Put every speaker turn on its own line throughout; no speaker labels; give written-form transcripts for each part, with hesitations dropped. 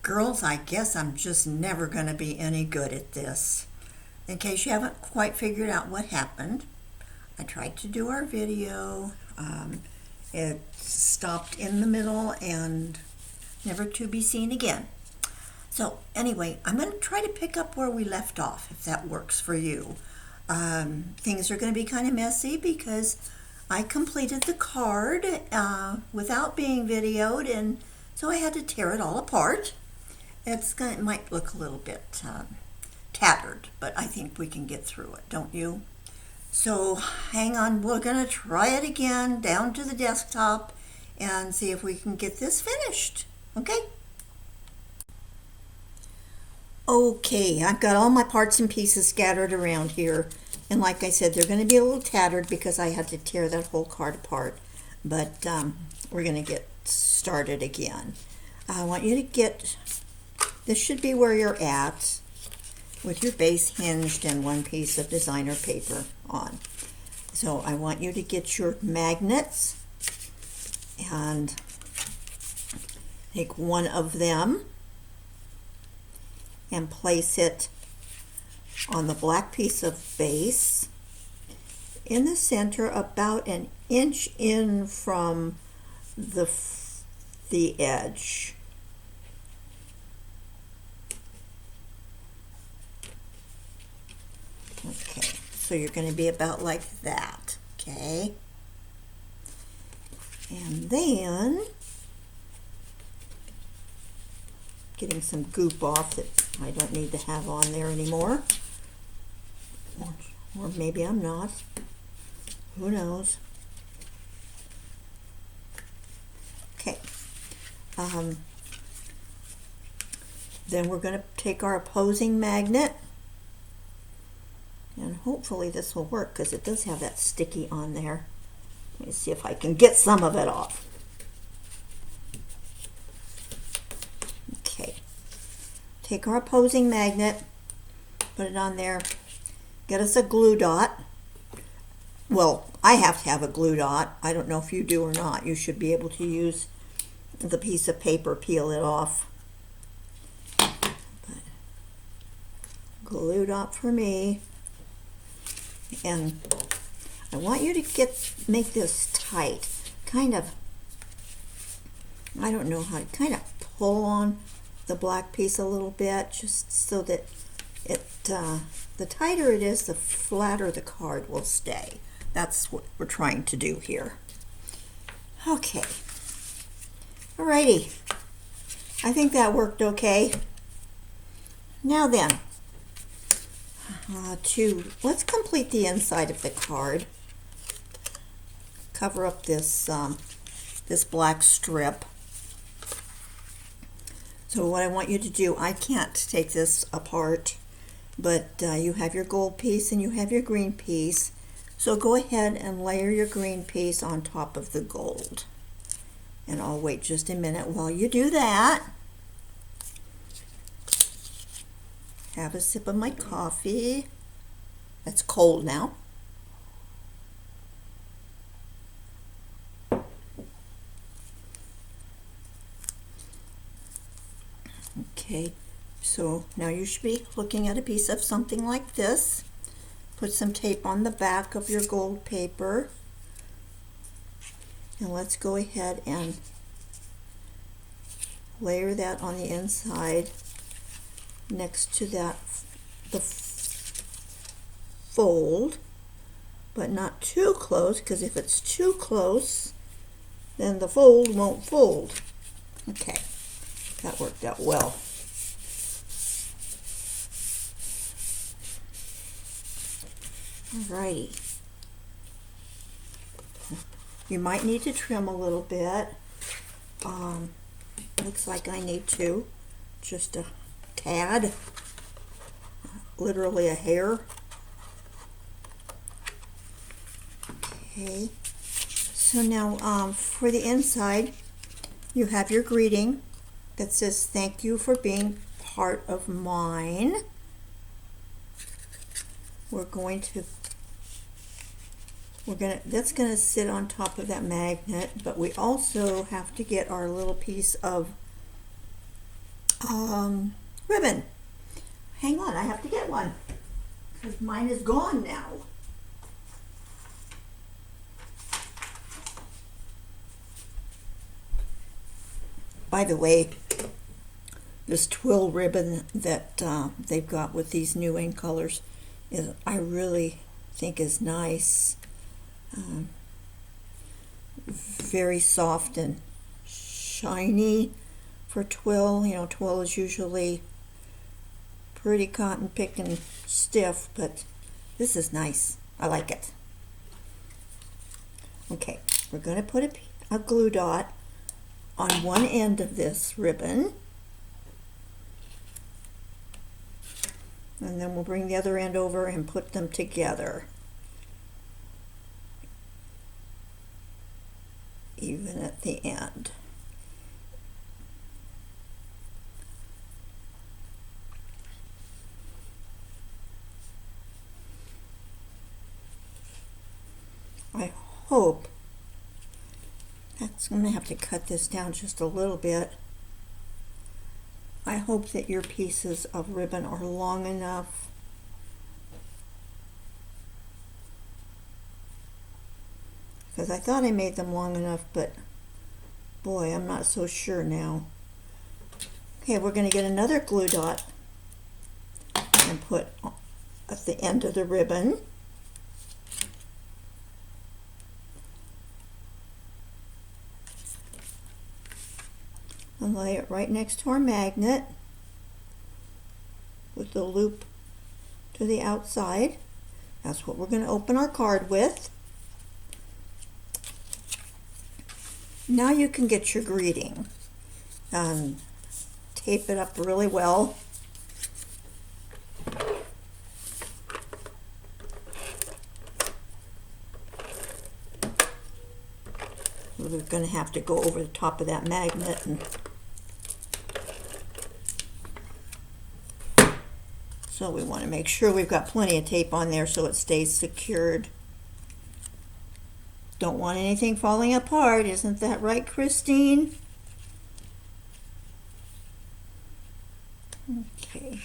Girls, I guess I'm just never going to be any good at this. In case you haven't quite figured out what happened, I tried to do our video. It stopped in the middle and never to be seen again. So anyway, I'm going to try to pick up where we left off, if that works for you. Things are going to be kind of messy because I completed the card without being videoed, and so I had to tear it all apart. It might look a little bit tattered, but I think we can get through it, don't you? So hang on, we're going to try it again down to the desktop and see if we can get this finished, okay? Okay, I've got all my parts and pieces scattered around here, and like I said, they're going to be a little tattered because I had to tear that whole card apart, but we're going to get started again. I want you to get, this should be where you're at, with your base hinged and one piece of designer paper on. So I want you to get your magnets and take one of them and place it on the black piece of base in the center, about an inch in from the edge. Okay, so you're going to be about like that, okay? And then, getting some goop off that I don't need to have on there anymore. Or maybe I'm not. Who knows? Okay. Then we're going to take our opposing magnet, and hopefully this will work because it does have that sticky on there. Let me see if I can get some of it off. Okay. Take our opposing magnet, put it on there, get us a glue dot. Well, I have to have a glue dot. I don't know if you do or not. You should be able to use the piece of paper, peel it off. But glue dot for me. And I want you to make this tight. Kind of, I don't know how to kind of pull on the black piece a little bit, just so that the tighter it is, the flatter the card will stay. That's what we're trying to do here. Okay. Alrighty. I think that worked okay. Now then, let's complete the inside of the card. Cover up this this black strip. So what I want you to do, I can't take this apart, but you have your gold piece and you have your green piece. So go ahead and layer your green piece on top of the gold. And I'll wait just a minute while you do that. Have a sip of my coffee. It's cold now. Okay, so now you should be looking at a piece of something like this. Put some tape on the back of your gold paper. And let's go ahead and layer that on the inside next to the fold, but not too close, because if it's too close, then the fold won't fold. Okay, that worked out well. Alrighty. You might need to trim a little bit. Looks like I need to. Just a tad. Literally a hair. Okay. So now for the inside, you have your greeting that says, "Thank you for being part of mine." That's gonna sit on top of that magnet, but we also have to get our little piece of ribbon. Hang on, I have to get one because mine is gone now. By the way, this twill ribbon that they've got with these new ink colors I really think is nice. Very soft and shiny for twill. You know, twill is usually pretty cotton picked and stiff, but this is nice. I like it. Okay, we're going to put a glue dot on one end of this ribbon, and then we'll bring the other end over and put them together, even at the end. I hope I'm going to have to cut this down just a little bit. I hope that your pieces of ribbon are long enough because I thought I made them long enough, but boy, I'm not so sure now. Okay, we're going to get another glue dot and put at the end of the ribbon. And lay it right next to our magnet with the loop to the outside. That's what we're going to open our card with. Now you can get your greeting. Tape it up really well. We're going to have to go over the top of that magnet and so we want to make sure we've got plenty of tape on there so it stays secured. Don't want anything falling apart, isn't that right, Christine? Okay.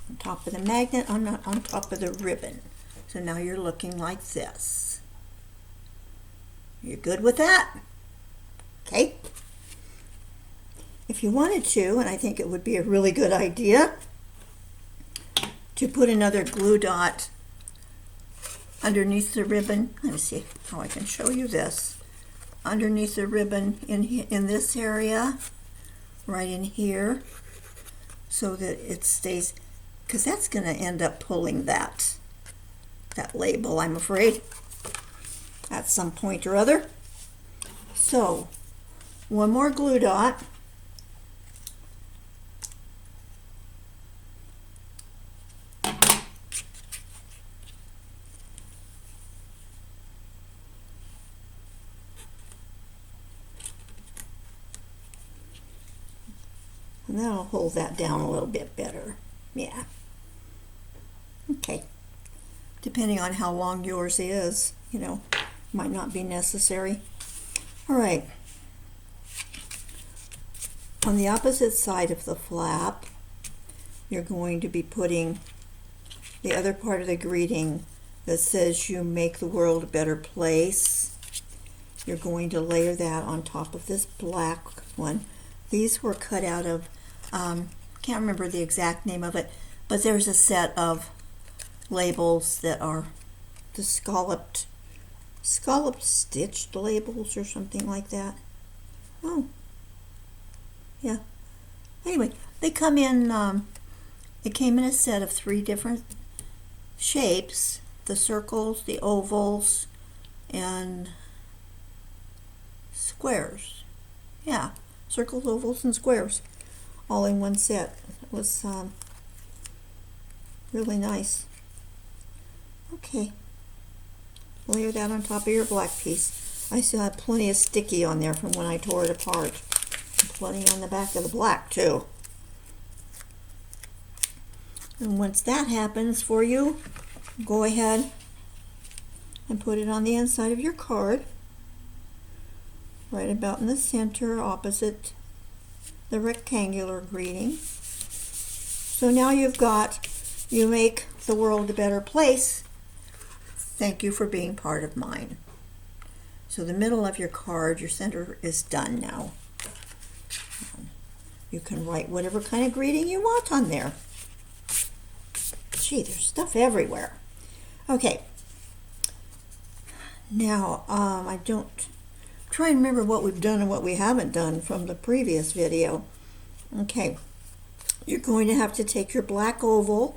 On top of the magnet, on top of the ribbon. So now you're looking like this. You're good with that? Okay. If you wanted to, and I think it would be a really good idea, to put another glue dot underneath the ribbon. Let me see how I can show you this. Underneath the ribbon in this area, right in here, so that it stays, because that's going to end up pulling that label, I'm afraid, at some point or other. So, one more glue dot. And that'll hold that down a little bit better. Yeah. Okay. Depending on how long yours is, you know, might not be necessary. All right. On the opposite side of the flap, you're going to be putting the other part of the greeting that says you make the world a better place. You're going to layer that on top of this black one. These were cut out of, can't remember the exact name of it, but there's a set of labels that are the scalloped stitched labels or something like that. Oh, yeah. Anyway, they come in, it came in a set of 3 different shapes, the circles, the ovals, and squares. Yeah, circles, ovals, and squares, all in one set. It was really nice. Okay, layer that on top of your black piece. I still have plenty of sticky on there from when I tore it apart. And plenty on the back of the black too. And once that happens for you, go ahead and put it on the inside of your card, right about in the center opposite the rectangular greeting. So now you've got, you make the world a better place. Thank you for being part of mine. So the middle of your card, your center is done now. You can write whatever kind of greeting you want on there. Gee, there's stuff everywhere. Okay. Now, I don't try and remember what we've done and what we haven't done from the previous video. Okay. You're going to have to take your black oval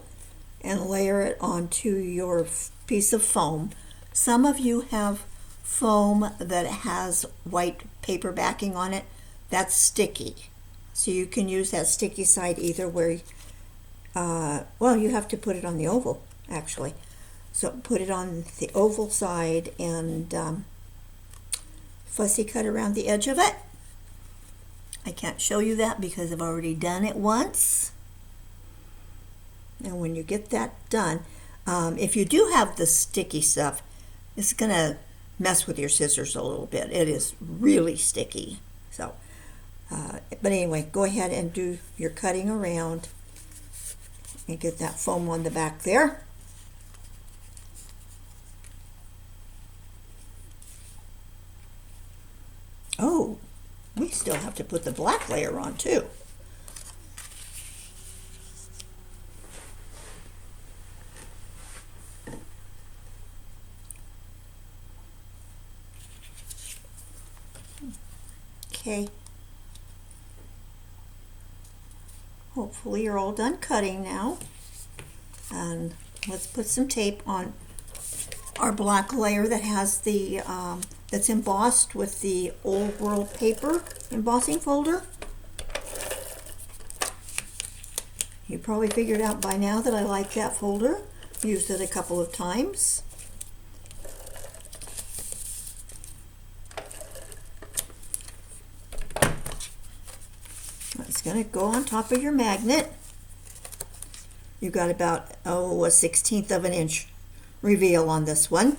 and layer it onto your piece of foam. Some of you have foam that has white paper backing on it. That's sticky. So you can use that sticky side either where, well, you have to put it on the oval, actually. So put it on the oval side and fussy cut around the edge of it. I can't show you that because I've already done it once. And when you get that done, if you do have the sticky stuff, it's going to mess with your scissors a little bit. It is really sticky. So, but anyway, go ahead and do your cutting around and get that foam on the back there. Oh, we still have to put the black layer on too. Okay. Hopefully you're all done cutting now. And let's put some tape on our black layer that has the that's embossed with the Old World paper embossing folder. You probably figured out by now that I like that folder. Used it a couple of times. It's going to go on top of your magnet. You've got about, oh, a 1/16 of an inch reveal on this one.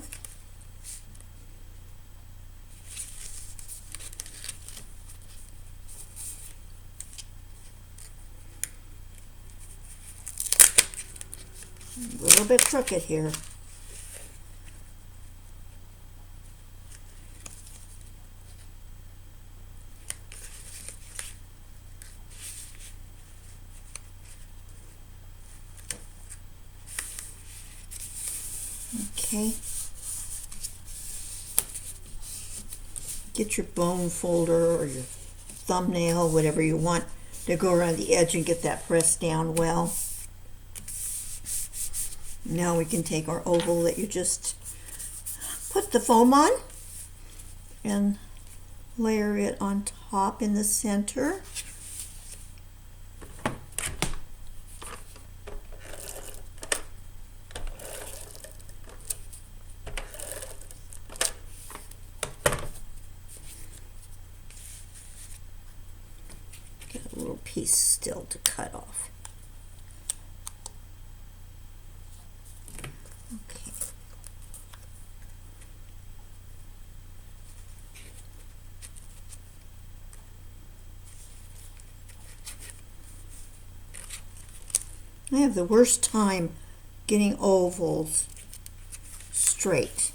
A little bit crooked here. Okay. Get your bone folder or your thumbnail, whatever you want, to go around the edge and get that pressed down well. Now we can take our oval that you just put the foam on and layer it on top in the center. Get a little piece still to cut off. Okay. I have the worst time getting ovals straight.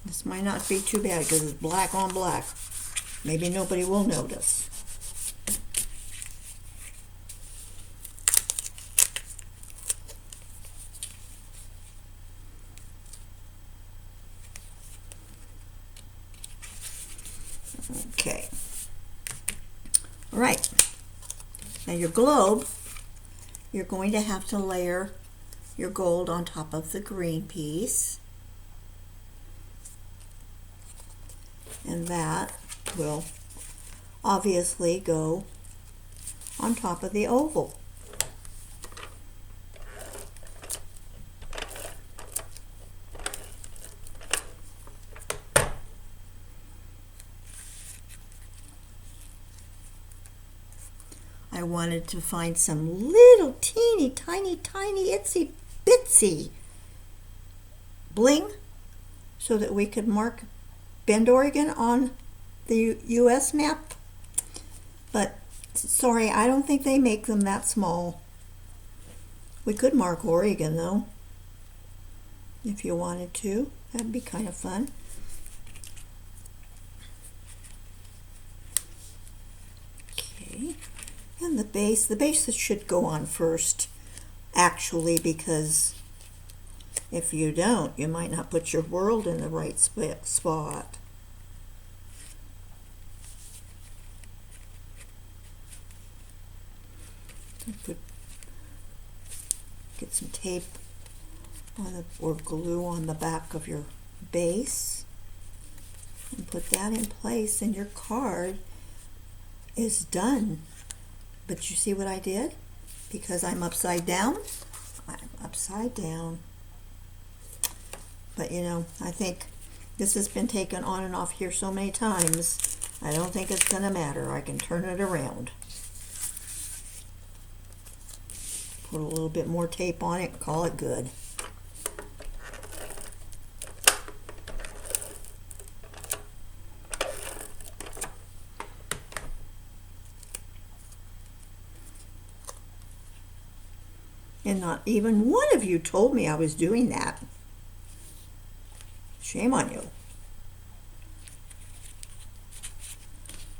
This might not be too bad because it's black on black. Maybe nobody will notice. Okay. All right. Now your globe, you're going to have to layer your gold on top of the green piece. And that will obviously go on top of the oval. I wanted to find some little teeny tiny itsy bitsy bling so that we could mark Bend, Oregon on the U.S. map. But sorry, I don't think they make them that small. We could mark Oregon though, if you wanted to. That'd be kind of fun. Okay, and the base should go on first, actually, because if you don't, you might not put your world in the right spot. Get some tape on or glue on the back of your base and put that in place, and your card is done. But you see what I did? Because I'm upside down, I'm upside down. But you know, I think this has been taken on and off here so many times, I don't think it's going to matter. I can turn it around. Put a little bit more tape on it and call it good. And not even one of you told me I was doing that. Shame on you.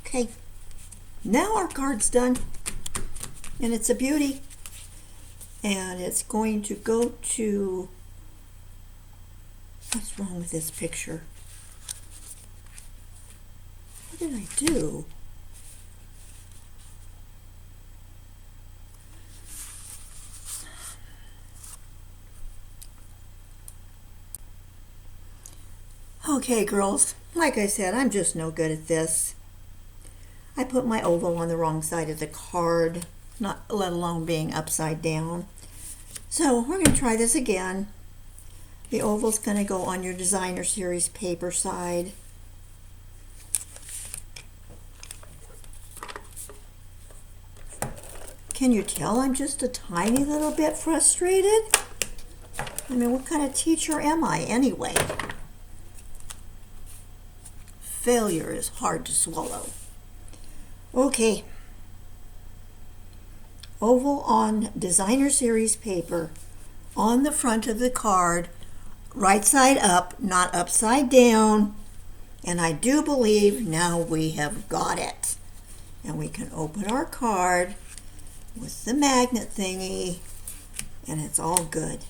Okay, now our card's done, and it's a beauty. And it's going to go to, what's wrong with this picture? What did I do? Okay, girls, like I said, I'm just no good at this. I put my oval on the wrong side of the card, not let alone being upside down. So we're going to try this again. The oval's going to go on your designer series paper side. Can you tell I'm just a tiny little bit frustrated? I mean, what kind of teacher am I anyway? Failure is hard to swallow. Okay. Oval on designer series paper on the front of the card, right side up, not upside down. And I do believe now we have got it. And we can open our card with the magnet thingy, and it's all good.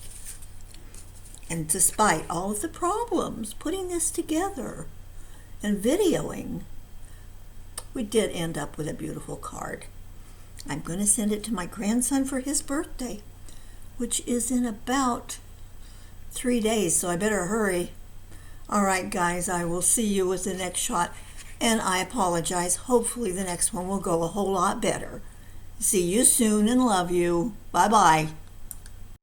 And despite all of the problems putting this together and videoing, we did end up with a beautiful card. I'm going to send it to my grandson for his birthday, which is in about 3 days, so I better hurry. All right, guys, I will see you with the next shot, and I apologize. Hopefully the next one will go a whole lot better. See you soon and love you. Bye-bye.